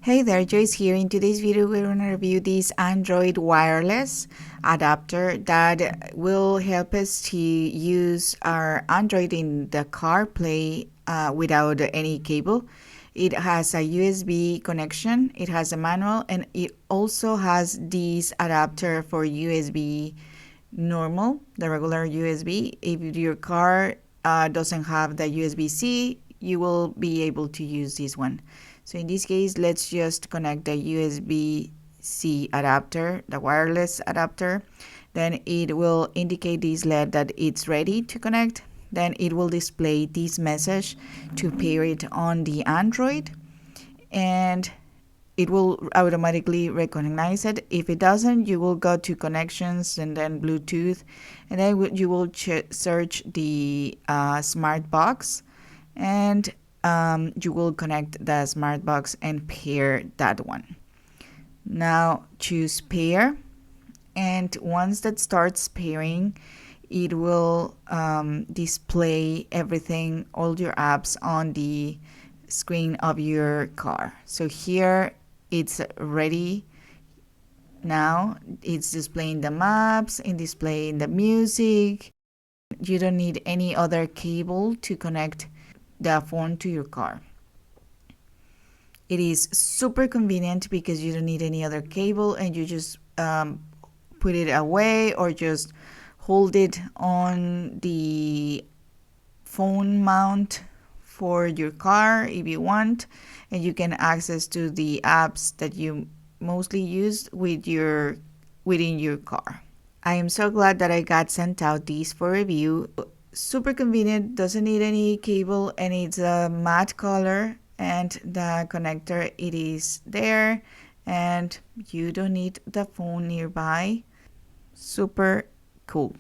Hey there, Joyce here. In today's video, we're going to review this Android wireless adapter that will help us to use our Android in the CarPlay without any cable. It has a USB connection, it has a manual, and it also has this adapter for USB normal, the regular USB. If your car doesn't have the USB-C, you will be able to use this one. So in this case, let's just connect the USB-C adapter, the wireless adapter. Then it will indicate this LED that it's ready to connect. Then it will display this message to pair it on the Android, and it will automatically recognize it. If it doesn't, you will go to connections and then Bluetooth, and then you will search the smart box, and you will connect the smart box and pair that one. Now choose pair, and once that starts pairing, it will display everything, all your apps on the screen of your car. So here it's ready. Now it's displaying the maps and displaying the music. You don't need any other cable to connect the phone to your car. It is super convenient because you don't need any other cable, and you just put it away or just hold it on the phone mount for your car if you want, and you can access to the apps that you mostly use within your car. I am so glad that I got sent out these for review. Super convenient, doesn't need any cable, and it's a matte color, and the connector, it is there, and you don't need the phone nearby. Super cool.